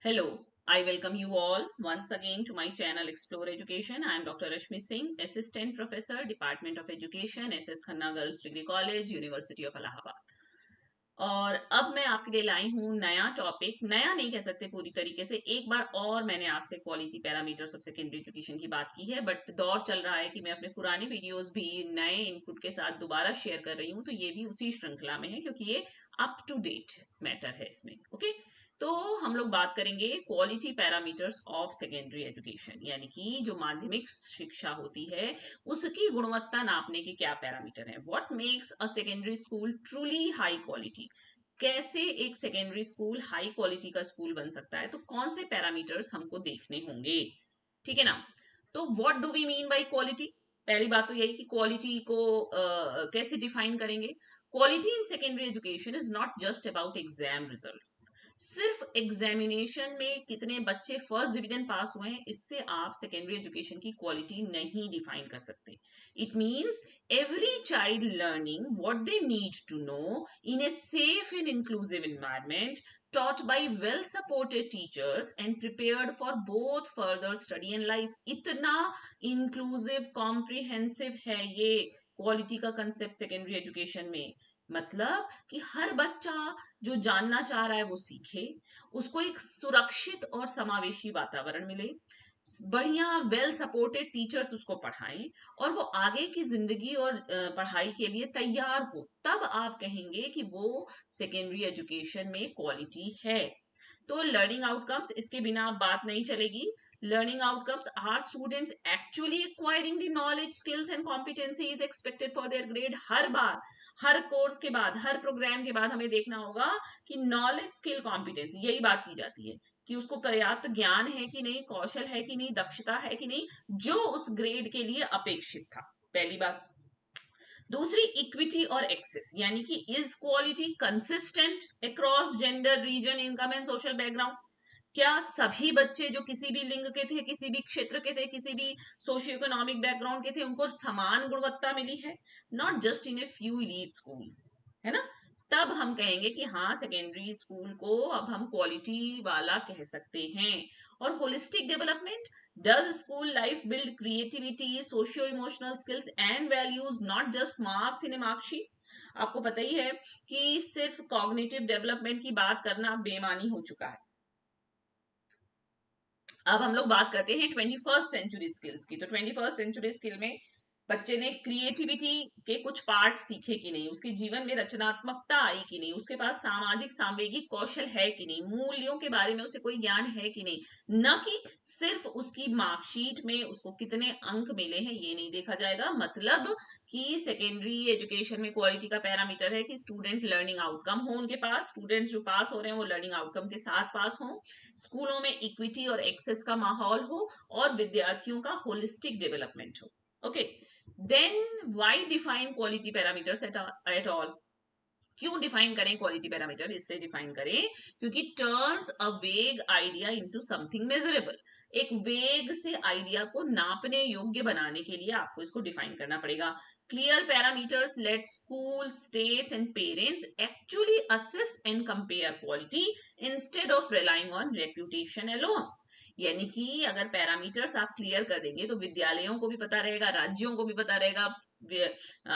Hello, I welcome you all once again to my channel Explore Education. I am Dr. Rashmi Singh, Assistant Professor, Department of Education, SS Khanna Girls Degree College, University of Allahabad. और अब मैं आपके लिए लाई हूँ नया topic, नया नहीं कह सकते पूरी तरीके से। एक बार और मैंने आपसे quality parameters of secondary education की बात की है, बट दौर चल रहा है कि मैं अपने पुराने वीडियोस भी नए इनपुट के साथ दोबारा शेयर कर रही हूँ, तो ये भी उसी श्रृंखला में है क्योंकि ये अप टू डेट मैटर है इसमें। ओके, तो हम लोग बात करेंगे quality parameters of secondary education, यानी कि जो माध्यमिक शिक्षा होती है उसकी गुणवत्ता नापने के क्या पैरामीटर हैं। What makes a secondary school truly high quality, कैसे एक सेकेंडरी स्कूल हाई क्वालिटी का स्कूल बन सकता है, तो कौन से पैरामीटर्स हमको देखने होंगे। ठीक है ना। तो what do we mean by quality. पहली बात तो यही कि क्वालिटी को कैसे डिफाइन करेंगे। Quality in secondary education is not just about exam results. सिर्फ एग्जामिनेशन में कितने बच्चे फर्स्ट डिवीजन पास हुए हैं इससे आप सेकेंडरी एजुकेशन की क्वालिटी नहीं डिफाइन कर सकते। It means every child learning what they need to know in a safe and inclusive environment, taught by well supported teachers and prepared for both further study and life. इतना inclusive comprehensive है ये quality का concept secondary education में। मतलब कि हर बच्चा जो जानना चाह रहा है वो सीखे, उसको एक सुरक्षित और समावेशी वातावरण मिले, बढ़िया वेल सपोर्टेड टीचर्स उसको पढ़ाएं और वो आगे की जिंदगी और पढ़ाई के लिए तैयार हो, तब आप कहेंगे कि वो सेकेंडरी एजुकेशन में क्वालिटी है। तो लर्निंग आउटकम्स, इसके बिना बात नहीं चलेगी। Learning outcomes are students actually acquiring the knowledge skills and competency is expected for their grade. हर बार, हर कोर्स के बाद, हर प्रोग्राम के बाद हमें देखना होगा कि नॉलेज स्किल कॉम्पिटेंसी, यही बात की जाती है कि उसको पर्याप्त ज्ञान है कि नहीं, कौशल है कि नहीं, दक्षता है कि नहीं, जो उस ग्रेड के लिए अपेक्षित था। पहली बात। दूसरी, इक्विटी और एक्सेस, यानी कि is quality consistent across gender, region, income and social background. क्या सभी बच्चे जो किसी भी लिंग के थे, किसी भी क्षेत्र के थे, किसी भी सोशियो इकोनॉमिक बैकग्राउंड के थे, उनको समान गुणवत्ता मिली है, not just in a few elite schools, है ना। तब हम कहेंगे कि हाँ, सेकेंडरी स्कूल को अब हम क्वालिटी वाला कह सकते हैं। और holistic development, does school life build creativity, socio emotional skills and values, not just marks in A marksheet. आपको पता ही है कि सिर्फ कॉग्निटिव डेवलपमेंट की बात करना बेमानी हो चुका है। अब हम लोग बात करते हैं 21st सेंचुरी स्किल्स की। तो 21st सेंचुरी स्किल में बच्चे ने क्रिएटिविटी के कुछ पार्ट सीखे कि नहीं, उसके जीवन में रचनात्मकता आई कि नहीं, उसके पास सामाजिक सांवेगिक कौशल है कि नहीं, मूल्यों के बारे में उसे कोई ज्ञान है कि नहीं। न कि सिर्फ उसकी मार्कशीट में उसको कितने अंक मिले हैं ये नहीं देखा जाएगा। मतलब कि सेकेंडरी एजुकेशन में क्वालिटी का पैरामीटर है कि स्टूडेंट लर्निंग आउटकम हो उनके पास, स्टूडेंट्स जो पास हो रहे हैं वो लर्निंग आउटकम के साथ पास हो, स्कूलों में इक्विटी और एक्सेस का माहौल हो और विद्यार्थियों का होलिस्टिक डेवलपमेंट हो। Okay, then why define quality parameters at all. क्यों डिफाइन करें क्वालिटी पैरामीटर, इसलिए डिफाइन करें क्योंकि टर्न्स अ वेग आइडिया इनटू समथिंग मेजरेबल। एक वेग से आइडिया को नापने योग्य बनाने के लिए आपको इसको डिफाइन करना पड़ेगा। Clear parameters let school, states and parents actually assess and compare quality instead of relying on reputation alone. यानी कि अगर पैरामीटर्स आप क्लियर कर देंगे तो विद्यालयों को भी पता रहेगा, राज्यों को भी पता रहेगा,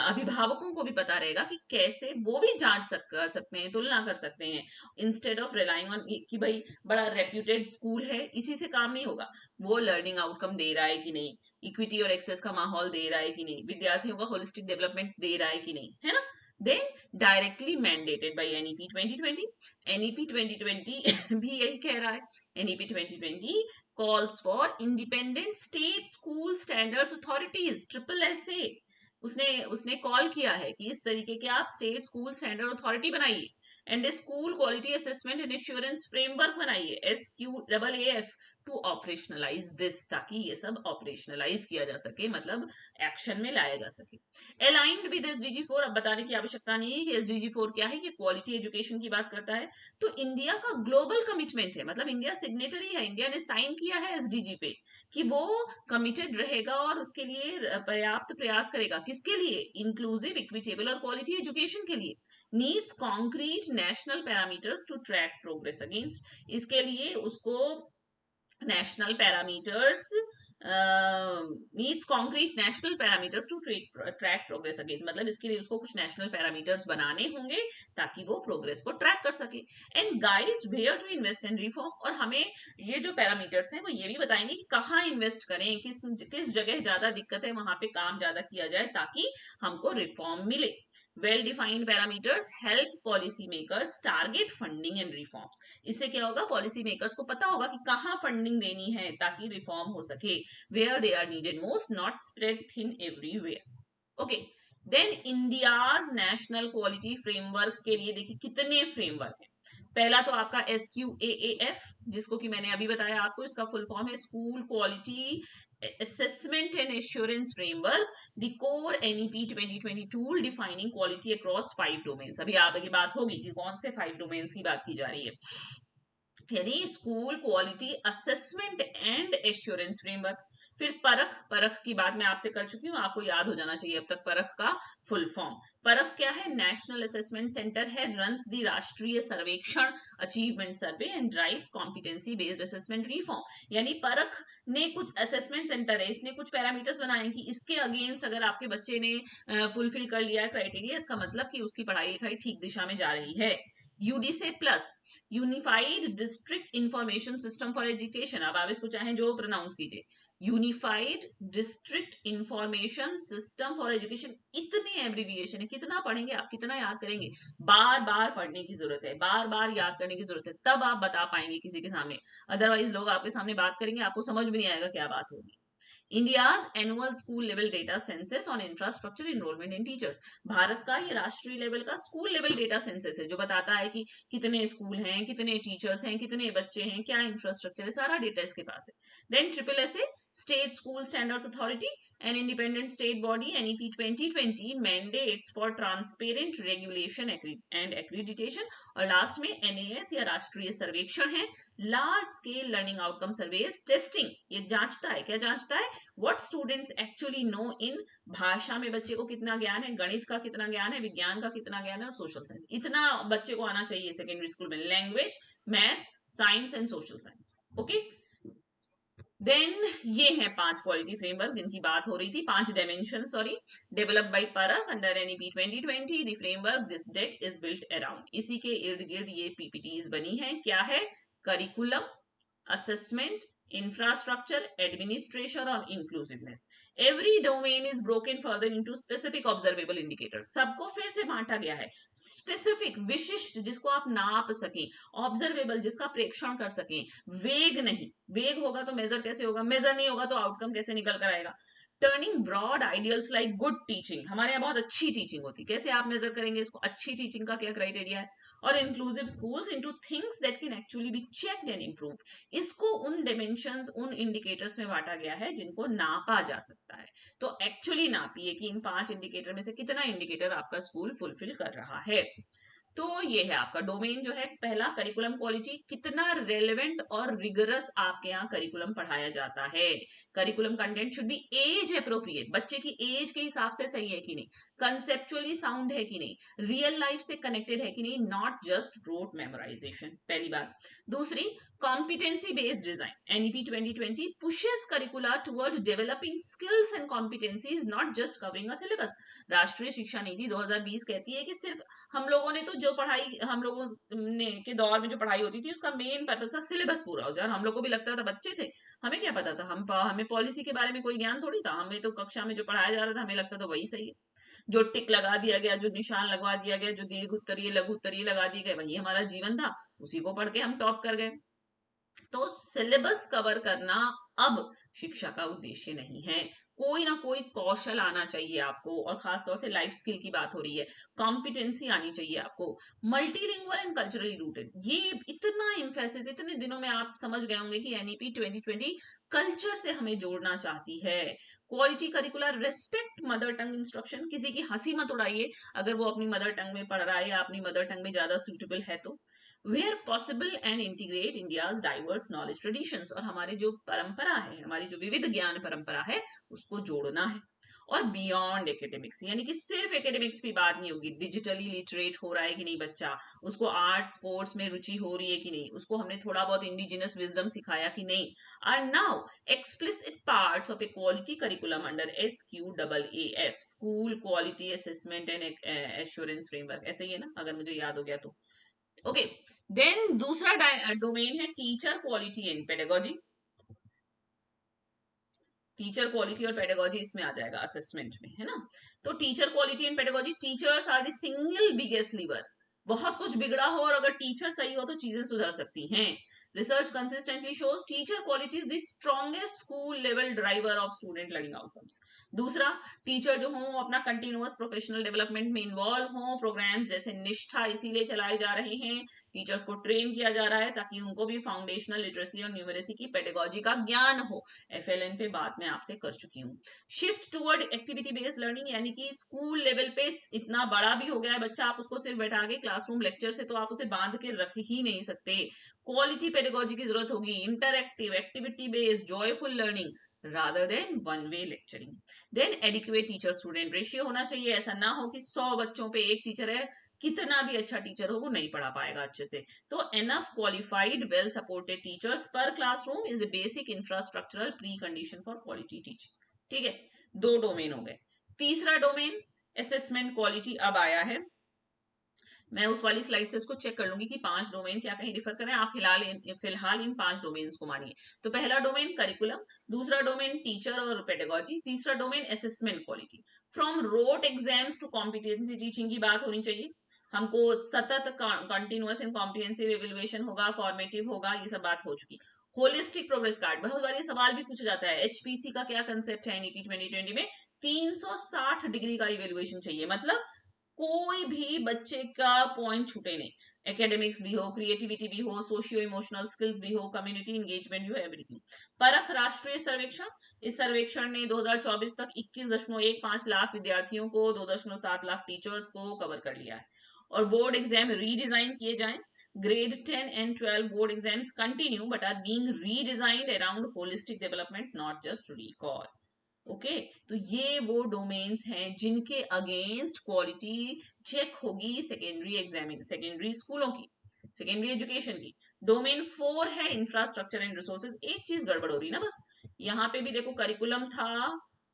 अभिभावकों को भी पता रहेगा कि कैसे वो भी जांच सकते हैं, तुलना कर सकते हैं, इंस्टेड ऑफ रिलाइंग ऑन कि भाई बड़ा रेप्यूटेड स्कूल है, इसी से काम नहीं होगा। वो लर्निंग आउटकम दे रहा है कि नहीं, इक्विटी और एक्सेस का माहौल दे रहा है कि नहीं, विद्यार्थियों का होलिस्टिक डेवलपमेंट दे रहा है कि नहीं, है ना। Then directly mandated by NEP 2020। NEP 2020 भी यही कह रहा है। NEP 2020 calls for independent state school standards authorities, triple S A. उसने उसने कॉल किया है कि इस तरीके के आप स्टेट स्कूल स्टैंडर्ड अथॉरिटी बनाइए and school quality assessment and insurance framework बनाइए, SQAAF, टू ऑपरेशनलाइज दिस, ताकि ये सब ऑपरेशनलाइज किया जा सके, मतलब एक्शन में लाया जा सके। अलाइंड विद SDG4, अब बताने की आवश्यकता नहीं है कि SDG4 क्या है, कि क्वालिटी एजुकेशन की बात करता है। तो इंडिया का ग्लोबल कमिटमेंट है, मतलब इंडिया सिग्नेटरी है, इंडिया ने साइन किया है SDG पे कि वो कमिटेड रहेगा और उसके लिए पर्याप्त प्रयास करेगा। किसके लिए? इंक्लूसिव, इक्विटेबल और क्वालिटी एजुकेशन के लिए। Needs concrete national parameters to track progress against, इसके लिए उसको national parameters needs concrete national parameters to track progress against, मतलब इसके लिए उसको कुछ नेशनल पैरामीटर्स बनाने होंगे ताकि वो प्रोग्रेस को ट्रैक कर सके। And guides where to invest in reform, और हमें ये जो पैरामीटर्स हैं वो ये भी बताएंगे कि कहाँ इन्वेस्ट करें, किस जगह ज्यादा दिक्कत है वहां पे काम ज्यादा किया जाए ताकि हमको रिफॉर्म मिले। Well defined parameters help policy makers target funding and reforms, इससे क्या होगा, पॉलिसी मेकर्स को पता होगा कि कहाँ फंडिंग देनी है ताकि रिफॉर्म हो सके, where they are needed most, not spread thin everywhere. Okay, then India's national quality framework के लिए देखिए कितने फ्रेमवर्क हैं। पहला तो आपका SQAAF, जिसको कि मैंने अभी बताया आपको, इसका फुल फॉर्म है school quality assessment and assurance framework, the core NEP 2020 tool defining quality across 5 domains। अभी आगे बात होगी कि कौन से 5 domains की बात की जा रही है, यानी school quality assessment and assurance framework. फिर परख की बात मैं आपसे कर चुकी हूँ, आपको याद हो जाना चाहिए अब तक परख का फुल फॉर्म। परख क्या है, नेशनल असेसमेंट सेंटर है, रन्स दी राष्ट्रीय सर्वेक्षण achievement survey and drives competency based assessment reform, यानी परख ने कुछ असेसमेंट सेंटर है, इसने कुछ पैरामीटर्स बनाए कि इसके अगेंस्ट अगर आपके बच्चे ने फुलफिल कर लिया है क्राइटेरिया, इसका मतलब कि उसकी पढ़ाई लिखाई ठीक दिशा में जा रही है। UDISE plus, unified district information system for education, अब आप इसको चाहें जो प्रोनाउंस कीजिए, unified district information system for education. इतने एब्रिविएशन है, कितना पढ़ेंगे आप, कितना याद करेंगे, बार बार पढ़ने की जरूरत है, बार बार याद करने की जरूरत है, तब आप बता पाएंगे किसी के सामने, अदरवाइज लोग आपके सामने बात करेंगे आपको समझ भी नहीं आएगा क्या बात होगी। India's annual school level data census on infrastructure enrolment in teachers, Bharat का ये राष्ट्रीय लेवल का स्कूल लेवल डेटा सेंसस है जो बताता है कि कितने स्कूल हैं, कितने टीचर्स हैं, कितने बच्चे हैं, क्या इंफ्रास्ट्रक्चर है, सारा डेटा इसके पास है। Then SSSA, state school standards authority, an independent state body, NEP 2020 mandates for transparent regulation and accreditation, और लास्ट में NAS या राष्ट्रीय सर्वेक्षण है, large scale learning outcome surveys testing, ये जांचता है, क्या जांचता है, what students actually know in, भाषा में बच्चे को कितना ज्ञान है, गणित का कितना ज्ञान है, विज्ञान का कितना ज्ञान है, और सोशल साइंस इतना बच्चे को आना चाहिए सेकेंडरी स्कूल में, language, maths, science and social science. Okay, then ये है 5 क्वालिटी फ्रेमवर्क जिनकी बात हो रही थी, 5 डायमेंशन सॉरी, डेवलप्ड बाय परख under NEP 2020, the framework this deck is built around, इसी के इर्द गिर्द ये PPTs बनी है। क्या है, करिकुलम, असेसमेंट, इंफ्रास्ट्रक्चर, एडमिनिस्ट्रेशन और inclusiveness. Every domain is broken further into specific observable indicator, सबको फिर से बांटा गया है, स्पेसिफिक विशिष्ट जिसको आप नाप सकें, ऑब्जर्वेबल जिसका प्रेक्षण कर सकें, वेग नहीं, वेग होगा तो मेजर कैसे होगा, मेजर नहीं होगा तो आउटकम कैसे निकल कर आएगा। Turning broad ideals like good teaching, हमारे यहाँ बहुत अच्छी टीचिंग होती, कैसे आप मेजर करेंगे इसको, अच्छी टीचिंग का क्या क्राइटेरिया है, और inclusive schools into things that can actually be checked and improve, इसको उन डिमेंशंस, उन इंडिकेटर्स में बांटा गया है जिनको नापा जा सकता है। तो एक्चुअली नापिए कि इन 5 इंडिकेटर में से कितना इंडिकेटर आपका स्कूल फुलफिल कर रहा है। तो ये है आपका डोमेन जो है, पहला करिकुलम क्वालिटी, कितना रेलेवेंट और रिगरस आपके यहाँ करिकुलम पढ़ाया जाता है, curriculum content should be age appropriate, बच्चे की एज के हिसाब से सही है कि नहीं, कंसेप्चुअली साउंड है कि नहीं, रियल लाइफ से कनेक्टेड है कि नहीं, नॉट जस्ट रोट मेमोराइजेशन, पहली बात। दूसरी, competency based design, NEP 2020 pushes curricula towards developing skills and competencies, not just covering a syllabus। राष्ट्रीय शिक्षा नीति 2020 कहती है कि सिर्फ हम लोगों ने तो जो पढ़ाई, हम लोगों ने के दौर में जो पढ़ाई होती थी उसका मेन पर्पस था सिलेबस पूरा हो जाए, हम लोग को भी लगता था, बच्चे थे, हमें क्या पता था, हमें पॉलिसी के बारे में कोई ज्ञान थोड़ी था, हमें तो कक्षा में जो पढ़ाया जा रहा था हमें लगता था वही सही है, जो टिक लगा दिया गया, जो निशान लगवा दिया गया, जो दीर्घ उत्तरीय लघु उत्तरीय लगा दिए गए, वही हमारा जीवन था, उसी को पढ़ के हम टॉप कर गए। तो सिलेबस कवर करना अब शिक्षा का उद्देश्य नहीं है, कोई ना कोई कौशल आना चाहिए आपको, और खासतौर से लाइफ स्किल की बात हो रही है, कॉम्पिटेंसी आनी चाहिए आपको, मल्टीलिंगुअल एंड कल्चरली रूटेड, ये इतना इम्फेसिस, इतने दिनों में आप समझ गए होंगे कि NEP 2020 कल्चर से हमें जोड़ना चाहती है। Quality curricular, respect mother tongue instruction, किसी की हंसी मत उड़ाइए अगर वो अपनी मदर टंग में पढ़ रहा है या अपनी मदर टंग में ज्यादा सुटेबल है तो, where possible and integrate India's diverse knowledge traditions, और हमारी जो परंपरा है, हमारी जो विविध ज्ञान परंपरा है उसको जोड़ना है। और बियॉन्ड एकेडमिक्स, यानी कि सिर्फ एकेडमिक्स की बात नहीं होगी, डिजिटली लिटरेट हो रहा है कि नहीं बच्चा, उसको आर्ट स्पोर्ट्स में रुचि हो रही है कि नहीं, उसको हमने थोड़ा बहुत इंडिजिनस विजडम सिखाया कि नहीं, are now explicit parts of a quality curriculum under SQAAF, school quality assessment and assurance framework, ऐसे ही है ना अगर मुझे याद हो गया तो। ओके, देन दूसरा डोमेन है teacher quality and pedagogy. Teacher quality और पेडागोजी इसमें आ जाएगा असेसमेंट में, है ना। तो teacher quality and pedagogy, teachers are the single biggest lever. बहुत कुछ बिगड़ा हो और अगर टीचर सही हो तो चीजें सुधर सकती हैं। Research consistently shows teacher quality is the strongest school level driver of student learning outcomes. दूसरा, टीचर जो हो अपना कंटिन्यूअस प्रोफेशनल डेवलपमेंट में इन्वॉल्व हो, प्रोग्राम्स जैसे निष्ठा इसीलिए चलाए जा रहे हैं, टीचर्स को ट्रेन किया जा रहा है ताकि उनको भी फाउंडेशनल लिटरेसी और न्यूमरेसी की पेडागोजी का ज्ञान हो। FLN पे बात मैं आपसे कर चुकी हूँ। Shift toward activity based learning, यानी कि स्कूल लेवल पे इतना बड़ा भी हो गया है बच्चा, आप उसको सिर्फ बैठा के क्लासरूम लेक्चर से तो आप उसे बांध के रख ही नहीं सकते। क्वालिटी पेडागोजी की जरूरत होगी, interactive activity based joyful learning rather than one way lecturing. Then adequate teacher student ratio होना चाहिए, ऐसा ना हो कि 100 बच्चों पे एक टीचर है, कितना भी अच्छा टीचर हो वो नहीं पढ़ा पाएगा अच्छे से। तो enough qualified well supported teachers per classroom is a basic infrastructural precondition for quality teaching। ठीक है, दो डोमेन हो गए। तीसरा डोमेन असेसमेंट क्वालिटी अब आया है। मैं उस वाली स्लाइड से इसको चेक कर लूंगी कि 5 डोमेन क्या कहीं रिफर करें, आप फिलहाल इन 5 डोमेन्स को मानिए। तो पहला डोमेन करिकुलम, दूसरा डोमेन टीचर और पेडागोजी, तीसरा domain assessment quality. From rote exams to competency teaching की बात होनी चाहिए, हमको सतत कंटिन्यूअस एंड कॉम्प्रिहेंसिव इवेल्युएशन होगा, फॉर्मेटिव होगा, ये सब बात हो चुकी। होलिस्टिक प्रोग्रेस कार्ड, बहुत बार ये सवाल भी पूछा जाता है, HPC का क्या कंसेप्ट है NEP 2020 में, 360 डिग्री का इवेल्युएशन चाहिए, मतलब कोई भी बच्चे का पॉइंट छूटे नहीं, एकेडमिक्स भी हो, क्रिएटिविटी भी हो, सोशियो इमोशनल स्किल्स भी हो, कम्युनिटी एंगेजमेंट भी हो, एवरीथिंग। परख राष्ट्रीय सर्वेक्षण, इस सर्वेक्षण ने 2024 तक 21.15 लाख विद्यार्थियों को, 2.7 लाख टीचर्स को कवर कर लिया है। और बोर्ड एग्जाम रीडिजाइन किए जाएं, grade 10 and 12 board exams continue but are being redesigned around holistic development, not just recall. Okay, तो ये वो डोमेन्स हैं जिनके अगेंस्ट क्वालिटी चेक होगी सेकेंडरी एग्जामिंग, सेकेंडरी स्कूलों की, सेकेंडरी एजुकेशन की। डोमेन 4 है इंफ्रास्ट्रक्चर एंड रिसोर्सेज। एक चीज गड़बड़ हो रही ना बस, यहाँ पे भी देखो करिकुलम था,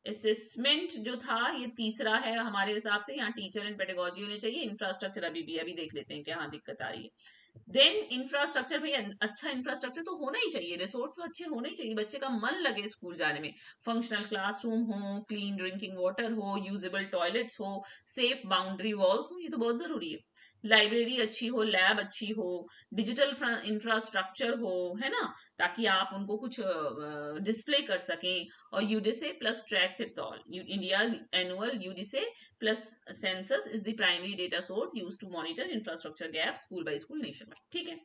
असेसमेंट जो था ये तीसरा है हमारे हिसाब से, यहाँ टीचर एंड पेडागोजी होने चाहिए, इंफ्रास्ट्रक्चर अभी देख लेते हैं क्या हाँ दिक्कत आ रही है। देन इंफ्रास्ट्रक्चर, भैया अच्छा इंफ्रास्ट्रक्चर तो होना ही चाहिए, रिसोर्स तो अच्छे होने ही चाहिए, बच्चे का मन लगे स्कूल जाने में, फंक्शनल क्लासरूम हो, क्लीन ड्रिंकिंग वाटर हो, यूजेबल टॉयलेट्स हो, सेफ बाउंड्री वॉल्स हो, ये तो बहुत जरूरी है, लाइब्रेरी अच्छी हो, लैब अच्छी हो, डिजिटल इंफ्रास्ट्रक्चर हो, है ना, ताकि आप उनको कुछ डिस्प्ले कर सकें। और UDISE plus tracks its all, India's annual UDISE plus census is the primary data source use to monitor infrastructure gap school by school nation wide. ठीक है,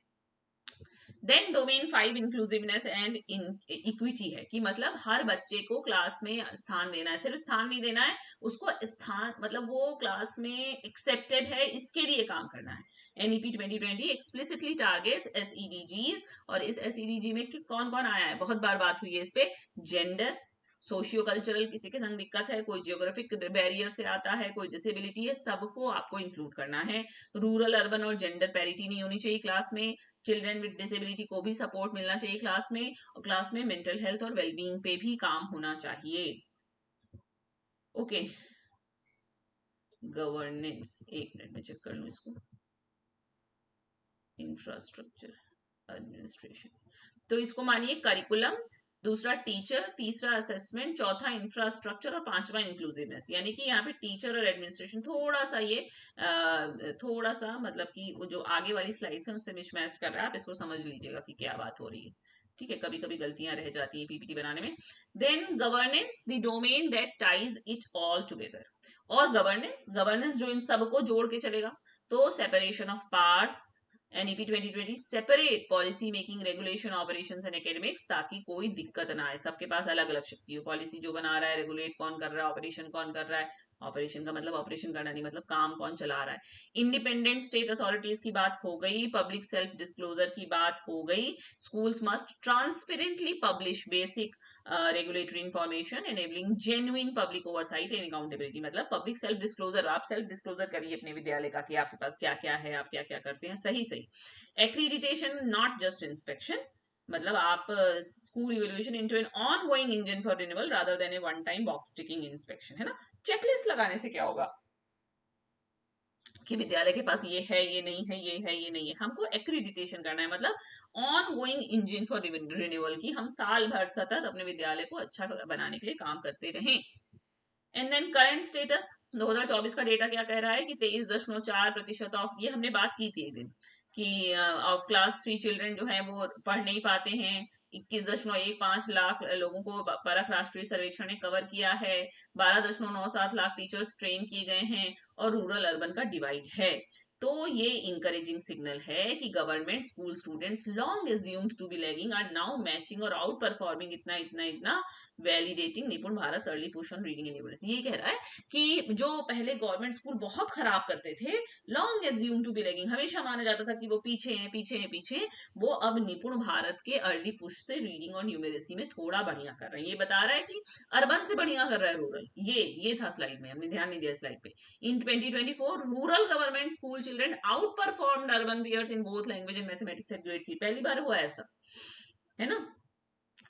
then domain 5 inclusiveness and equity है, कि मतलब हर बच्चे को क्लास में स्थान देना है, सिर्फ स्थान नहीं देना है, उसको स्थान मतलब वो क्लास में एक्सेप्टेड है, इसके लिए काम करना है। NEP 2020 एक्सप्लिसिटली टारगेट्स SEDGs, और इस SEDG में कौन कौन आया है, बहुत बार बात हुई है इस पे, जेंडर, सोशियो कल्चरल, किसी के संग दिक्कत है, कोई जियोग्राफिक बैरियर से आता है, कोई डिसेबिलिटी है, सबको आपको इंक्लूड करना है। रूरल अर्बन और जेंडर पैरिटी नहीं होनी चाहिए क्लास में, चिल्ड्रन विद डिसेबिलिटी को भी सपोर्ट मिलना चाहिए क्लास में, और क्लास में मेंटल हेल्थ और वेलबींग पे भी काम होना चाहिए। ओके, गवर्नेंस, एक मिनट में चेक कर लूं इसको, इंफ्रास्ट्रक्चर एडमिनिस्ट्रेशन, तो इसको मानिए करिकुलम, दूसरा टीचर, तीसरा असेसमेंट, चौथा इंफ्रास्ट्रक्चर और पांचवा इंक्लूसिवनेस। यानी कि यहाँ पे टीचर और एडमिनिस्ट्रेशन थोड़ा सा ये थोड़ा सा मतलब कि वो जो आगे वाली स्लाइड्स है उससे मिसमैच कर रहा है, आप इसको समझ लीजिएगा कि क्या बात हो रही है। ठीक है, कभी कभी गलतियां रह जाती है PPT बनाने में। Then governance, the domain that ties it all together, और गवर्नेंस, गवर्नेंस जो इन सबको जोड़ के चलेगा, तो separation of parts, NEP 2020 separate policy making, regulation, operations and academics, ताकि कोई दिक्कत ना आए, सबके पास अलग अलग शक्ति हो, पॉलिसी जो बना रहा है, रेगुलेट कौन कर रहा है, ऑपरेशन कौन कर रहा है, ऑपरेशन का मतलब ऑपरेशन करना नहीं, मतलब काम कौन चला रहा है। इंडिपेंडेंट स्टेट अथॉरिटीज की बात हो गई, पब्लिक सेल्फ डिस्क्लोजर की बात हो गई। Schools must transparently publish basic regulatory information enabling genuine public oversight and accountability. मतलब पब्लिक सेल्फ डिस्क्लोजर, आप सेल्फ डिस्क्लोजर करिए अपने विद्यालय का कि आपके पास क्या क्या है, आप क्या क्या करते हैं, सही सही। एक्रीडिटेशन नॉट जस्ट इंस्पेक्शन, मतलब आप school evaluation into an ongoing engine for renewal rather than a one time box ticking inspection, है ना। चेकलिस्ट लगाने से क्या होगा कि विद्यालय के पास ये है, ये नहीं है, ये है, ये नहीं है। हमको एक्रीडिटेशन करना है, मतलब on going engine for renewal की हम साल भर सतत अपने विद्यालय को अच्छा बनाने के लिए काम करते रहें। एंड देन करंट स्टेटस 2024 का डेटा क्या कह रहा है कि 23.4% ऑफ, ये हमने बात की थी एक दिन कि ऑफ क्लास 3 चिल्ड्रन जो है वो पढ़ नहीं पाते हैं। 21.15 लाख लोगों को परख राष्ट्रीय सर्वेक्षण ने कवर किया है। 12.97 लाख टीचर्स ट्रेन किए गए हैं और रूरल अर्बन का डिवाइड है। तो ये इंकरेजिंग सिग्नल है कि government school students long assumed to be lagging are now matching और आउट परफॉर्मिंग इतना इतना इतना, validating NIPUN Bharat early push on reading and numeracy. ये कह रहा है कि जो पहले गवर्नमेंट स्कूल बहुत खराब करते थे, long assume to be lagging, हमेशा माना जाता था कि वो पीछे हैं पीछे हैं पीछे हैं, वो अब निपुण भारत के अर्ली पुश से रीडिंग और न्यूमरेसी में थोड़ा बढ़िया कर रहे हैं। ये बता रहा है कि अर्बन से बढ़िया कर रहा है रूरल। ये था स्लाइड में, हमने ध्यान नहीं दिया स्लाइड पे। In 2024 rural government school children outperformed urban peers in both language and mathematics at grade 3। पहली बार हुआ ऐसा, है ना।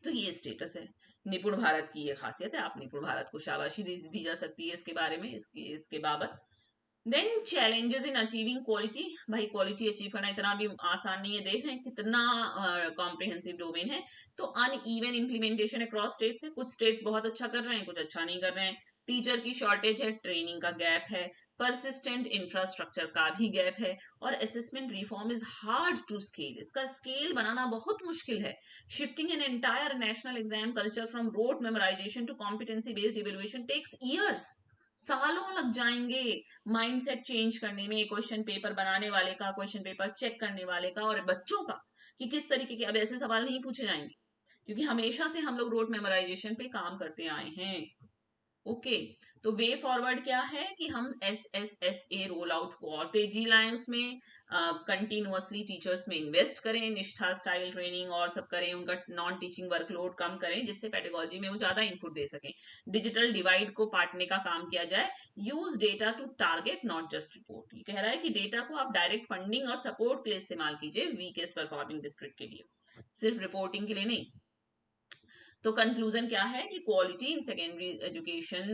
तो ये स्टेटस है, निपुण भारत की ये खासियत है। आप निपुण भारत को शाबाशी दी जा सकती है इसके बारे में, इसके बाबत। Then challenges in achieving quality, भाई क्वालिटी अचीव करना इतना भी आसान नहीं है, देख रहे हैं कितना कॉम्प्रिहेंसिव डोमेन है। तो अनइवन इम्प्लीमेंटेशन अक्रॉस स्टेट्स है, कुछ स्टेट्स बहुत अच्छा कर रहे हैं, कुछ अच्छा नहीं कर रहे हैं। टीचर की शॉर्टेज है, ट्रेनिंग का गैप है, परसिस्टेंट इंफ्रास्ट्रक्चर का भी गैप है, और assessment reform is hard to scale, इसका स्केल बनाना बहुत मुश्किल है। Shifting an entire national exam culture from rote memorisation to competency based evaluation takes years, सालों लग जाएंगे माइंडसेट चेंज करने में, क्वेश्चन पेपर बनाने वाले का, क्वेश्चन पेपर चेक करने वाले का, और बच्चों का, कि किस तरीके के अब ऐसे सवाल नहीं पूछे जाएंगे, क्योंकि हमेशा से हम लोग रोट मेमोराइजेशन पे काम करते आए हैं। ओके, तो वे फॉरवर्ड क्या है कि हम SSSA रोल आउट को और तेजी लाएं, उसमें कंटिन्यूअसली टीचर्स में इन्वेस्ट करें, निष्ठा स्टाइल ट्रेनिंग और सब करें, उनका नॉन टीचिंग वर्कलोड कम करें जिससे पेडागोजी में वो ज्यादा इनपुट दे सकें। डिजिटल डिवाइड को पाटने का काम किया जाए। Use data to target not just report, ये कह रहा है कि डेटा को आप डायरेक्ट फंडिंग और सपोर्ट के लिए इस्तेमाल कीजिए, वीकेस्ट परफॉर्मिंग डिस्ट्रिक्ट के लिए, सिर्फ रिपोर्टिंग के लिए नहीं। तो कंक्लूजन क्या है कि क्वालिटी इन सेकेंडरी एजुकेशन,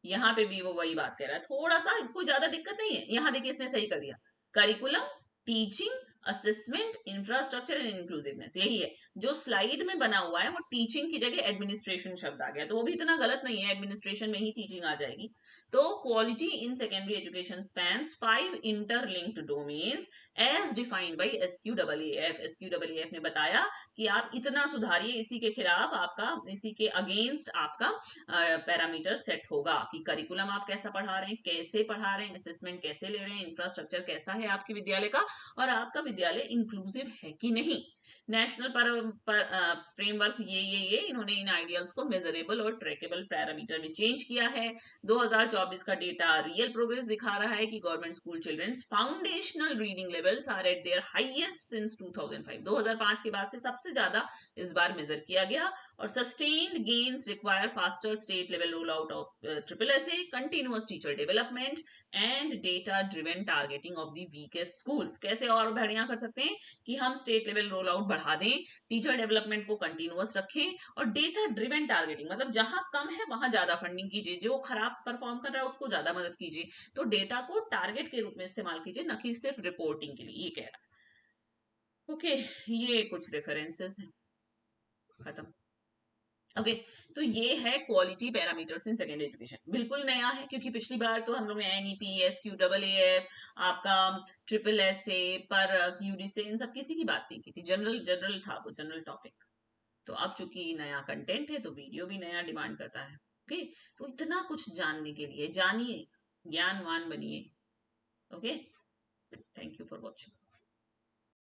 यहाँ पे भी वो वही बात कह रहा है, थोड़ा सा कोई ज्यादा दिक्कत नहीं है। यहाँ देखिए इसने सही कर दिया, curriculum, teaching, assessment, infrastructure and inclusiveness, यही है। जो स्लाइड में बना हुआ है वो टीचिंग की जगह एडमिनिस्ट्रेशन शब्द आ गया, तो वो भी इतना गलत नहीं है, एडमिनिस्ट्रेशन में ही टीचिंग आ जाएगी। तो quality in secondary education spans 5 interlinked domains as defined by SQAAF। SQAAF ने बताया कि आप इतना सुधारिए, इसी के खिलाफ आपका, इसी के अगेंस्ट आपका पैरामीटर सेट होगा कि करिकुलम आप कैसा पढ़ा रहे हैं, कैसे पढ़ा रहे हैं, असेसमेंट कैसे ले रहे हैं, इंफ्रास्ट्रक्चर कैसा है आपके विद्यालय का, और आपका विद्यालय इंक्लूसिव है कि नहीं। नेशनल फ्रेमवर्क ये इन्होंने इन आइडियल्स को मेजरेबल और ट्रैकेबल पैरामीटर में चेंज किया है। 2024 का डेटा रियल प्रोग्रेस दिखा रहा है कि government school children's foundational reading levels are at their highest since 2005। 2005 के बाद से सबसे ज्यादा इस बार मेजर किया गया। और sustained gains require faster state level roll out of SSSA, continuous teacher development and data driven targeting of the weakest schools. कैसे और बढ़िया कर सकते हैं कि हम स्टेट लेवल रोल आउट बढ़ा दें, टीचर डेवलपमेंट को कंटिन्यूअस रखें, और डेटा ड्रिवन टारगेटिंग, मतलब जहां कम है वहां ज्यादा फंडिंग कीजिए, जो खराब परफॉर्म कर रहा है उसको ज्यादा मदद कीजिए। तो डेटा को टारगेट के रूप में इस्तेमाल कीजिए, न कि सिर्फ रिपोर्टिंग के लिए, ये कह रहा है। ओके, ये कुछ रेफरेंसेस हैं, खत्म। ओके, तो ये है क्वालिटी पैरामीटर्स इन सेकेंडरी एजुकेशन, बिल्कुल नया है क्योंकि पिछली बार तो हम लोग ने NEP, SQAAF, आपका SSSA पर UDC, इन सब किसी की बात नहीं की थी, जनरल जनरल था वो, जनरल टॉपिक। तो अब चूंकि नया कंटेंट है तो वीडियो भी नया डिमांड करता है। ओके, तो इतना कुछ जानने के लिए जानिए, ज्ञानवान बनिए। Okay, thank you for watching.